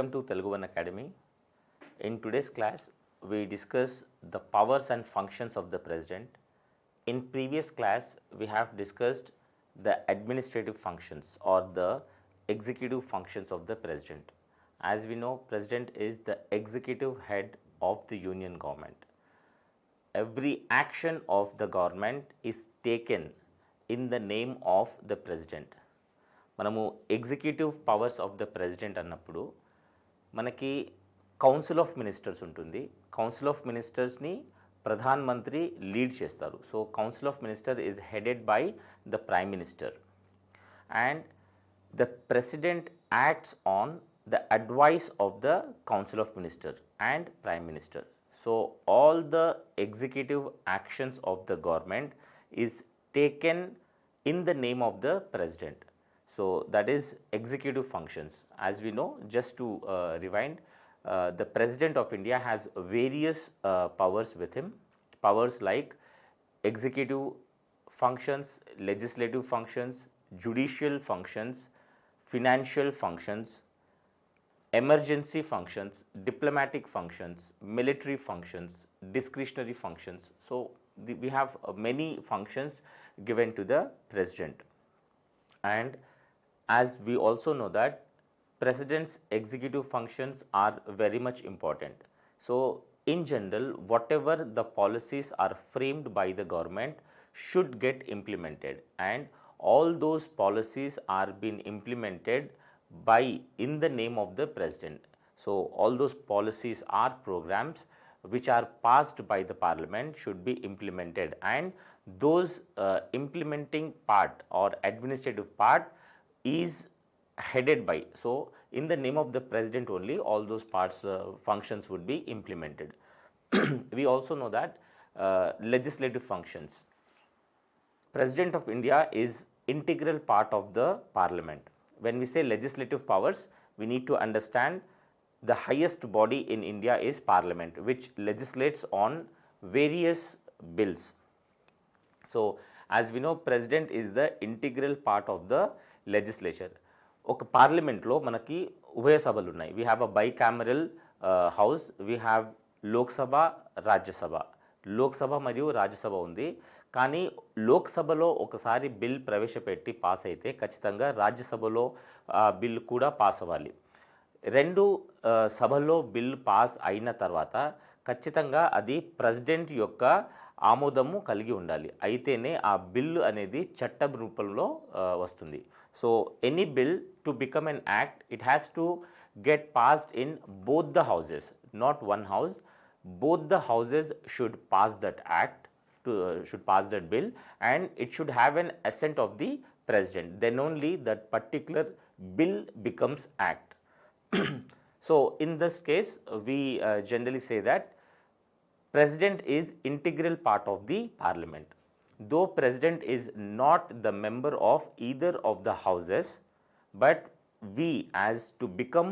Welcome to Telugu One Academy. In today's class, we discuss the powers and functions of the President. In previous class, we have discussed the administrative functions or the executive functions of the President. As we know, President is the executive head of the Union government. Every action of the government is taken in the name of the President. మనము executive powers of the president అన్నప్పుడు మనకి council of ministers ఉంటుంది. Council of మినిస్టర్స్ని Pradhan Mantri lead చేస్తారు. So council of minister is headed by the prime minister and the president acts on the advice of the council of minister and prime minister. So all the executive actions of the government is taken in the name of the president. So that is executive functions. As we know, just to rewind, the President of India has various powers with him. Powers like executive functions, legislative functions, judicial functions, financial functions, emergency functions, diplomatic functions, military functions, discretionary functions. So we have many functions given to the President. And as we also know that President's executive functions are very much important. So in general, whatever the policies are framed by the government should get implemented, and all those policies are being implemented by in the name of the President. So all those policies are programs which are passed by the parliament should be implemented, and those implementing part or administrative part is headed by, so in the name of the president only all those parts functions would be implemented. We also know that legislative functions, President of India is integral part of the parliament. When we say legislative powers, we need to understand the highest body in India is parliament, which legislates on various bills. So as we know, president is the integral part of the legislature. ఒక పార్లమెంట్లో మనకి ఉభయ సభలు ఉన్నాయి. We have a bicameral house, we have Lok Sabha, Rajya Sabha. Lok Sabha మరియు రాజ్యసభ ఉంది. కానీ లోక్సభలో ఒకసారి బిల్ ప్రవేశపెట్టి పాస్ అయితే ఖచ్చితంగా రాజ్యసభలో బిల్ కూడా పాస్ అవ్వాలి. రెండు సభల్లో బిల్ పాస్ అయిన తర్వాత ఖచ్చితంగా అది ప్రెసిడెంట్ యొక్క ఆమోదము కలిగి ఉండాలి. అయితేనే ఆ బిల్లు అనేది చట్ట రూపంలో వస్తుంది. So any bill to become an act, it has to get passed in both the houses, not one house. Both the houses should pass that act, should pass that bill, and it should have an assent of the president. Then only that particular bill becomes act. So in this case, we generally say that president is integral part of the parliament. Though president is not the member of either of the houses, but we, as to become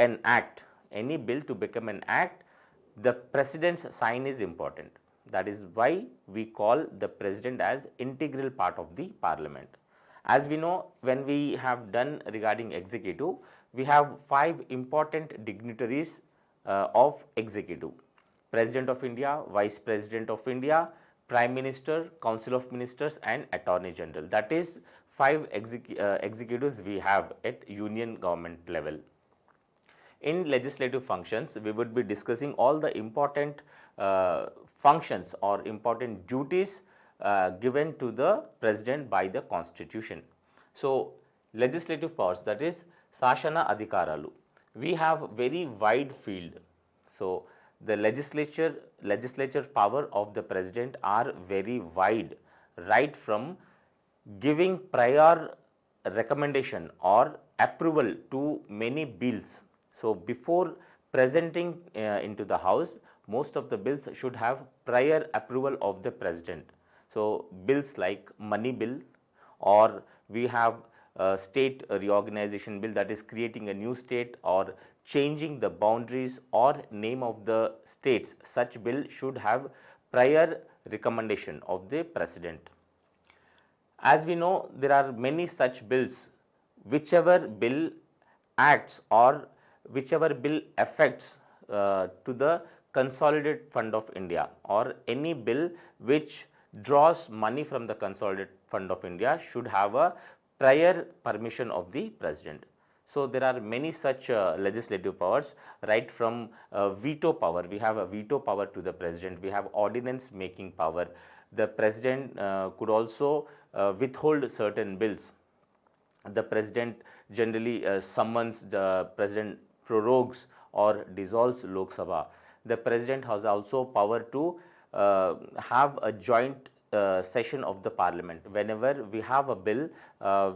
an act, any bill to become an act, the president's sign is important. That is why we call the president as integral part of the parliament. As we know, when we have done regarding executive, we have 5 important dignitaries of executive: President of India, Vice President of India, Prime Minister, Council of Ministers, and Attorney General. That is 5 executives we have at union government level. In legislative functions, we would be discussing all the important functions or important duties given to the president by the constitution. So legislative powers, that is Sashana Adhikaralu, we have very wide field. So the legislature power of the president are very wide, right from giving prior recommendation or approval to many bills. So before presenting into the house, most of the bills should have prior approval of the president. So bills like money bill, or we have state reorganization bill, that is creating a new state or changing the boundaries or name of the states, such bill should have prior recommendation of the president. As we know, there are many such bills. Whichever bill acts or whichever bill affects to the consolidated fund of India, or any bill which draws money from the consolidated fund of India should have a prior permission of the president. So there are many such legislative powers, right from veto power. We have a veto power to the president. We have ordinance making power. The president could also withhold certain bills. The president generally summons the president prorogues or dissolves Lok Sabha. The president has also power to have a joint session of the parliament. Whenever we have a bill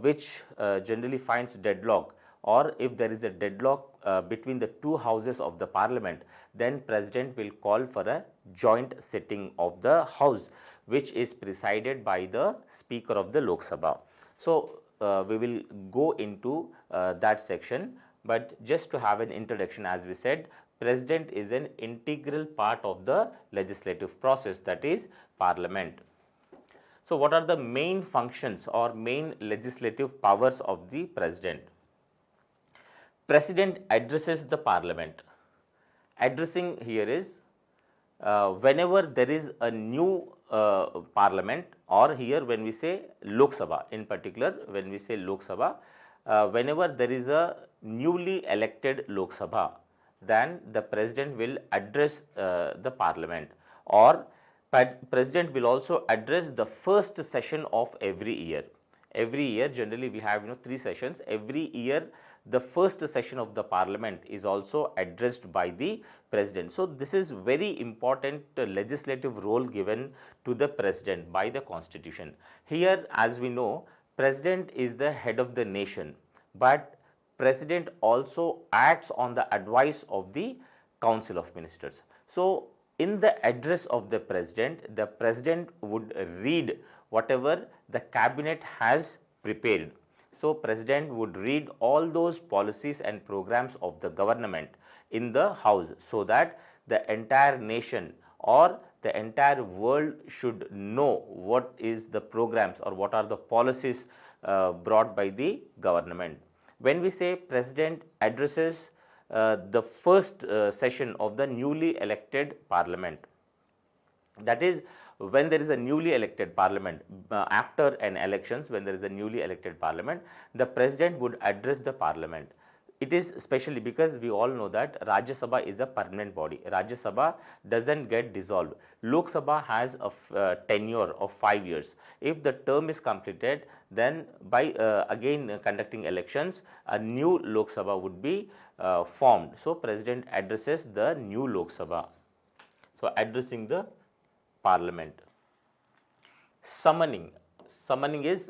which generally finds deadlock, or if there is a deadlock between the two houses of the parliament, then president will call for a joint sitting of the house, which is presided by the speaker of the Lok Sabha. So we will go into that section, but just to have an introduction, as we said, president is an integral part of the legislative process, that is parliament. So what are the main functions or main legislative powers of the president? President addresses the parliament. Addressing here is whenever there is a new parliament, or here when we say Lok Sabha in particular, when we say Lok Sabha, whenever there is a newly elected Lok Sabha, then the president will address the parliament, or president will also address the first session of every year. Every year generally we have 3 sessions. Every year the first session of the parliament is also addressed by the president. So this is very important legislative role given to the president by the constitution. Here, as we know, president is the head of the nation, but president also acts on the advice of the council of ministers. So in the address of the president would read whatever the cabinet has prepared. So president would read all those policies and programs of the government in the house, so that the entire nation or the entire world should know what is the programs or what are the policies brought by the government. When we say president addresses the first session of the newly elected parliament, that is when there is a newly elected parliament, after an elections, when there is a newly elected parliament, the president would address the parliament. It is especially because we all know that Rajya Sabha is a permanent body. Rajya Sabha doesn't get dissolved. Lok Sabha has a tenure of 5 years. If the term is completed, then by again conducting elections, a new Lok Sabha would be formed. So president addresses the new Lok Sabha. So addressing the parliament. Summoning is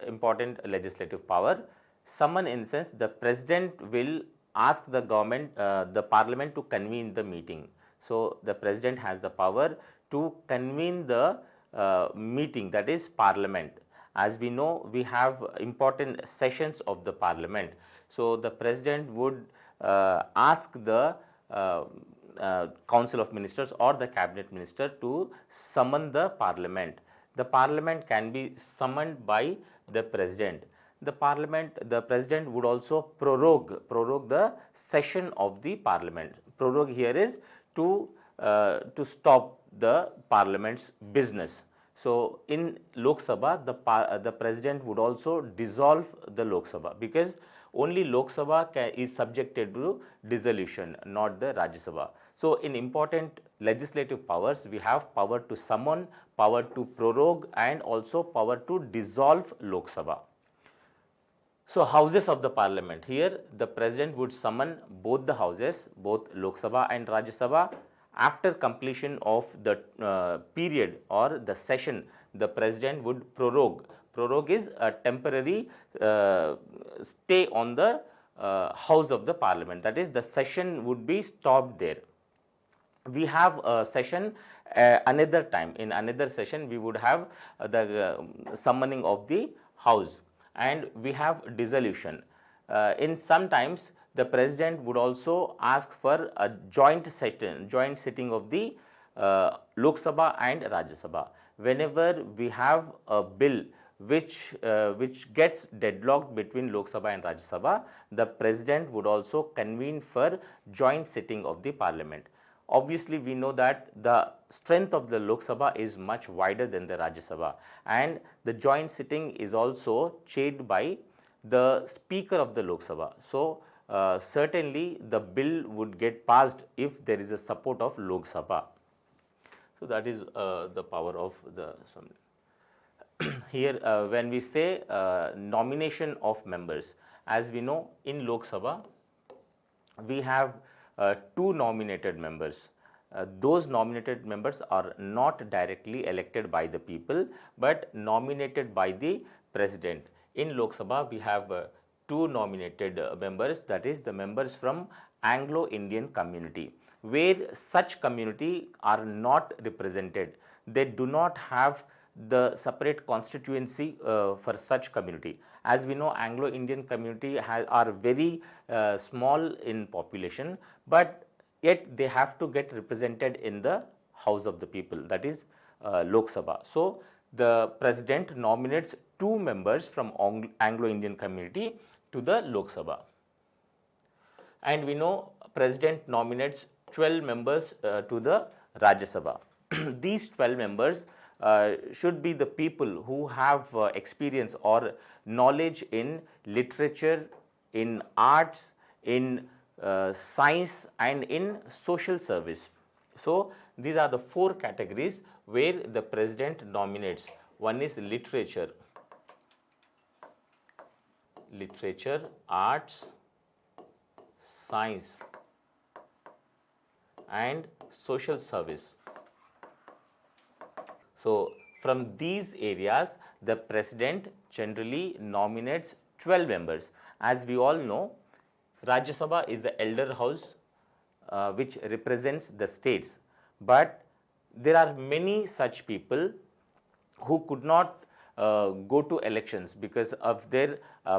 important legislative power. Summon in sense, the president will ask the government, the parliament to convene the meeting. So the president has the power to convene the meeting, that is parliament. As we know, we have important sessions of the parliament. So the president would ask the council of ministers or the cabinet minister to summon the parliament. The parliament can be summoned by the president. The president would also prorogue the session of the parliament. Prorogue here is to stop the parliament's business. So in Lok Sabha, the president would also dissolve the Lok Sabha, because only Lok Sabha is subjected to dissolution, not the Rajya Sabha. So in important legislative powers, we have power to summon, power to prorogue, and also power to dissolve Lok Sabha. So houses of the parliament, here the president would summon both the houses, both Lok Sabha and Rajya Sabha. After completion of the period or the session, the president would prorogue. Prorogue is a temporary stay on the house of the parliament, that is the session would be stopped there. We have a session another time. In another session we would have the summoning of the house, and we have dissolution. In sometimes the president would also ask for a joint sitting of the Lok Sabha and Rajya Sabha. Whenever we have a bill which gets deadlocked between Lok Sabha and Rajya Sabha, the president would also convene for joint sitting of the parliament. Obviously, we know that the strength of the Lok Sabha is much wider than the Rajya Sabha, and the joint sitting is also chaired by the Speaker of the Lok Sabha. So, certainly the bill would get passed if there is a support of Lok Sabha. So, that is the power of the assembly. Here, when we say nomination of members, as we know in Lok Sabha, we have two nominated members. Those nominated members are not directly elected by the people, but nominated by the president. In Lok Sabha, we have two nominated members, that is the members from Anglo-Indian community, where such community are not represented. They do not have the separate constituency for such community. As we know, Anglo-Indian community are very small in population, but yet they have to get represented in the House of the People, that is Lok Sabha. So, the president nominates two members from Anglo-Indian community to the Lok Sabha. And we know president nominates 12 members to the Rajya Sabha. These 12 members should be the people who have experience or knowledge in literature, in arts, in science and in social service. So, these are the four categories where the president nominates. One is literature, arts, science and social service. So, from these areas, the president generally nominates 12 members. As we all know, Rajya Sabha is the elder house which represents the states, but there are many such people who could not go to elections because of their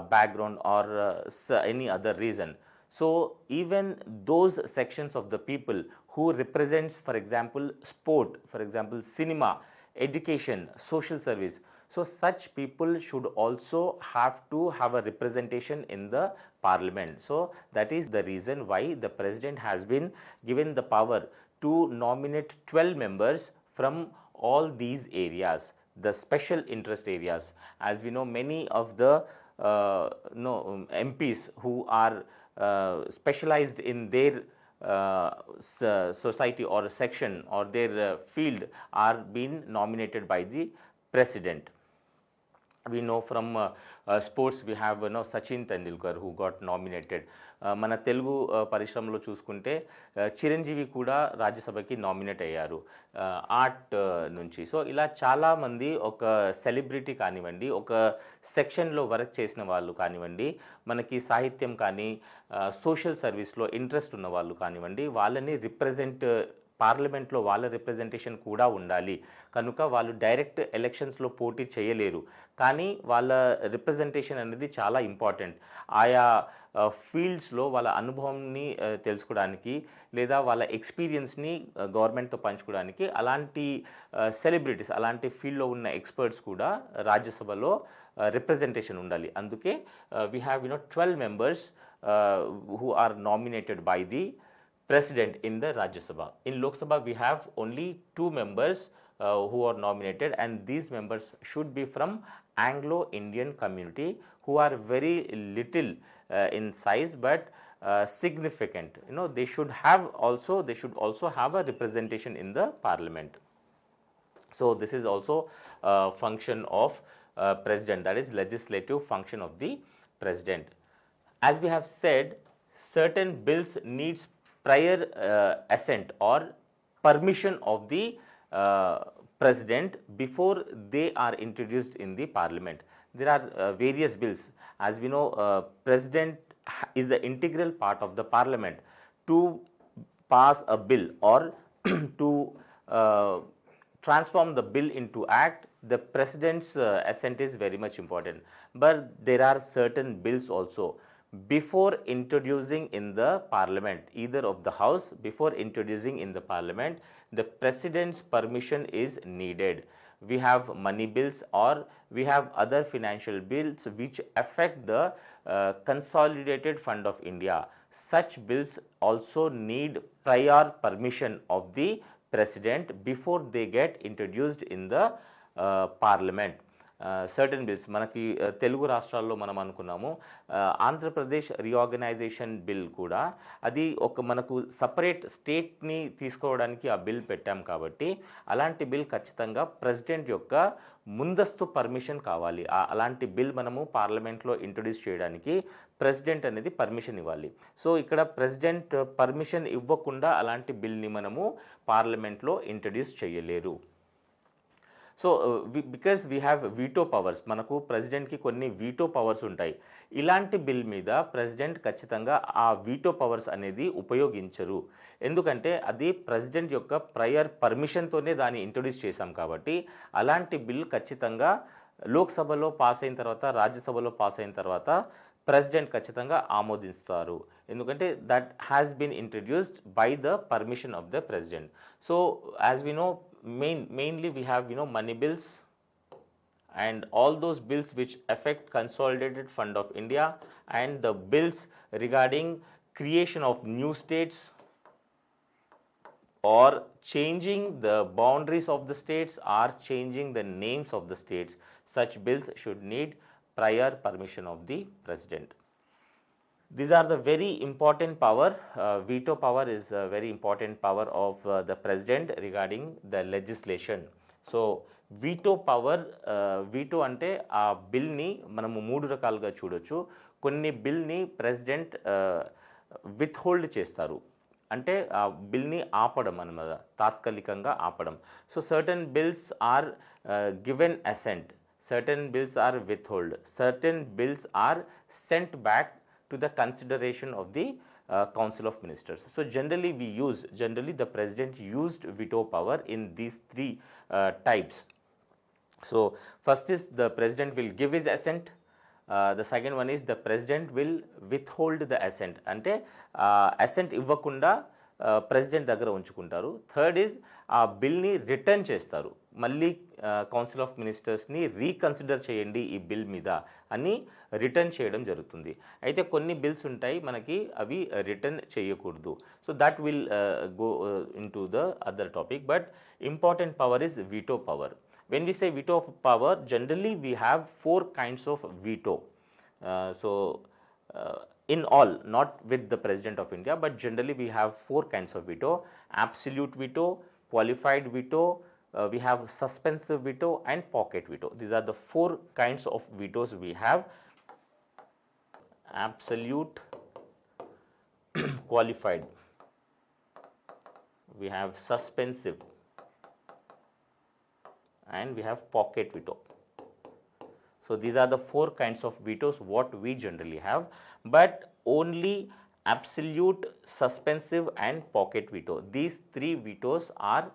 background or any other reason. So, even those sections of the people who represents, for example, sport, for example, cinema, education, social service. So, such people should also have to have a representation in the parliament. So, that is the reason why the president has been given the power to nominate 12 members from all these areas, the special interest areas. As we know, many of the MPs who are specialized in their society or section or their field are being nominated by the president. We know from sports we have Sachin Tendulkar who got nominated. మన తెలుగు పరిశ్రమలో చూసుకుంటే చిరంజీవి కూడా రాజ్యసభకి nominate అయ్యారు art నుంచి. So ఇలా చాలామంది ఒక celebrity కానివ్వండి, ఒక సెక్షన్లో వర్క్ చేసిన వాళ్ళు కానివ్వండి, మనకి సాహిత్యం కానీ సోషల్ సర్వీస్లో ఇంట్రెస్ట్ ఉన్న వాళ్ళు కానివ్వండి, వాళ్ళని పార్లమెంట్లో వాళ్ళ రిప్రజెంటేషన్ కూడా ఉండాలి. కనుక వాళ్ళు డైరెక్ట్ ఎలక్షన్స్లో పోటీ చేయలేరు, కానీ వాళ్ళ రిప్రజెంటేషన్ అనేది చాలా ఇంపార్టెంట్. ఆయా ఫీల్డ్స్లో వాళ్ళ అనుభవంని తెలుసుకోవడానికి లేదా వాళ్ళ ఎక్స్పీరియన్స్ని గవర్నమెంట్తో పంచుకోవడానికి అలాంటి సెలబ్రిటీస్, అలాంటి ఫీల్డ్లో ఉన్న ఎక్స్పర్ట్స్ కూడా రాజ్యసభలో రిప్రజెంటేషన్ ఉండాలి. అందుకే we have 12 members who are nominated by the president in the Rajya Sabha. In Lok Sabha, we have only 2 members who are nominated, and these members should be from Anglo-Indian community who are very little in size but significant. They should also have a representation in the parliament. So, this is also a function of president, that is legislative function of the president. As we have said, certain bills needs prior assent or permission of the president before they are introduced in the parliament. There are various bills. As we know, president is the integral part of the parliament. To pass a bill or to transform the bill into act, the president's assent is very much important. But there are certain bills also. Before introducing in the parliament, either of the house, before introducing in the parliament, the president's permission is needed. we have money bills, or we have other financial bills which affect the consolidated fund of India. Such bills also need prior permission of the president before they get introduced in the parliament. Certain bills మనకి తెలుగు రాష్ట్రాల్లో మనం అనుకున్నాము, Andhra Pradesh reorganisation bill కూడా అది ఒక మనకు separate స్టేట్ని తీసుకోవడానికి ఆ బిల్ పెట్టాం కాబట్టి అలాంటి బిల్ ఖచ్చితంగా ప్రెసిడెంట్ యొక్క ముందస్తు పర్మిషన్ కావాలి. అలాంటి బిల్ మనము పార్లమెంట్లో ఇంట్రొడ్యూస్ చేయడానికి ప్రెసిడెంట్ అనేది పర్మిషన్ ఇవ్వాలి. సో ఇక్కడ ప్రెసిడెంట్ పర్మిషన్ ఇవ్వకుండా అలాంటి బిల్ని మనము పార్లమెంట్లో ఇంట్రొడ్యూస్ చేయలేరు. So because we have veto powers, మనకు ప్రెసిడెంట్కి కొన్ని వీటో పవర్స్ ఉంటాయి. ఇలాంటి బిల్ మీద ప్రెసిడెంట్ ఖచ్చితంగా ఆ వీటో పవర్స్ అనేది ఉపయోగించరు. ఎందుకంటే అది ప్రెసిడెంట్ యొక్క ప్రయర్ పర్మిషన్తోనే దాన్ని ఇంట్రొడ్యూస్ చేశాం కాబట్టి అలాంటి బిల్ ఖచ్చితంగా లోక్సభలో పాస్ అయిన తర్వాత, రాజ్యసభలో పాస్ అయిన తర్వాత ప్రెసిడెంట్ ఖచ్చితంగా ఆమోదిస్తారు. ఎందుకంటే that has been introduced by the permission of the president. So as we know, mainly we have money bills and all those bills which affect consolidated fund of India, and the bills regarding creation of new states or changing the boundaries of the states or changing the names of the states. Such bills should need prior permission of the president. These are the very important power. Veto power is a very important power of the president regarding the legislation. So veto power, veto ante ఆ బిల్ని మనము మూడు రకాలుగా చూడొచ్చు. కొన్ని బిల్ని president withhold చేస్తారు, అంటే ఆ బిల్ని ఆపడం అన్నమాట, తాత్కాలికంగా ఆపడం. So certain bills are given assent, certain bills are withheld, certain bills are sent back to the consideration of the Council of Ministers. So generally the president used veto power in these three types. So first is the president will give his assent. The second one is the president will withhold the assent, ante assent ఇవ్వకుండా president దగ్గర ఉంచుకుంటారు. Third is ఆ బిల్ని return చేస్తారు, మళ్ళీ council of మినిస్టర్స్ని reconsider చేయండి ఈ bill మీద అని రిటర్న్ చేయడం జరుగుతుంది. అయితే కొన్ని బిల్స్ ఉంటాయి మనకి అవి రిటర్న్ చేయకూడదు. So that will go into the other topic, but important power is veto power. When we say veto power, generally we have 4 kinds of veto. In all, not with the President of India, but generally we have 4 kinds of veto: absolute veto, qualified veto, we have suspensive veto and pocket veto. These are the 4 kinds of vetoes we have: absolute, qualified, we have suspensive, and we have pocket veto. So these are the 4 kinds of vetoes what we generally have, but only absolute, suspensive and pocket veto, these 3 vetoes are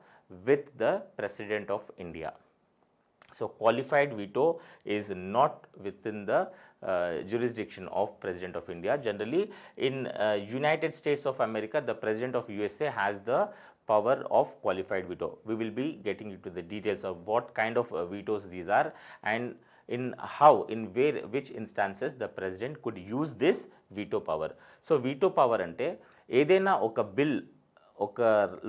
with the President of India. So qualified veto is not within the jurisdiction of President of India. Generally in United States of America, the President of USA has the power of qualified veto. We will be getting into the details of what kind of vetoes these are, and in which instances the president could use this veto power. So veto power అంటే ఏదైనా ఒక bill ఒక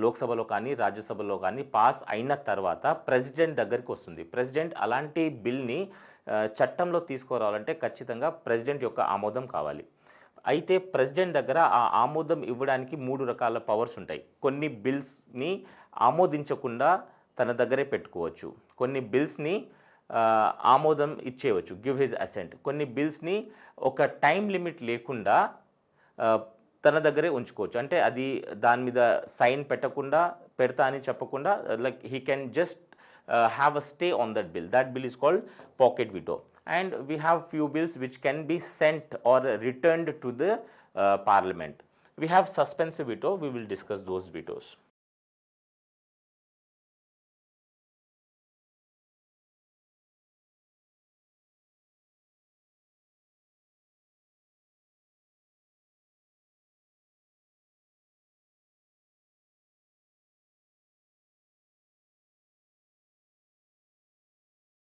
లోక్సభలో కానీ రాజ్యసభలో కానీ pass అయిన తర్వాత ప్రెసిడెంట్ దగ్గరికి వస్తుంది. ప్రెసిడెంట్ అలాంటి బిల్ని చట్టంలో తీసుకురావాలంటే ఖచ్చితంగా ప్రెసిడెంట్ యొక్క ఆమోదం కావాలి. అయితే ప్రెసిడెంట్ దగ్గర ఆ ఆమోదం ఇవ్వడానికి 3 రకాల పవర్స్ ఉంటాయి. కొన్ని బిల్స్ని ఆమోదించకుండా తన దగ్గరే పెట్టుకోవచ్చు, కొన్ని బిల్స్ని ఆమోదం ఇచ్చేయవచ్చు, గివ్ హిజ్ అసెంట్. కొన్ని బిల్స్ని ఒక టైం లిమిట్ లేకుండా తన దగ్గరే ఉంచుకోవచ్చు, అంటే అది దాని మీద సైన్ పెట్టకుండా, పెడతా అని చెప్పకుండా, like he can just have a stay on that bill. That bill is called pocket veto. And we have few bills which can be sent or returned to the parliament. We have suspensive veto, we will discuss those vetoes.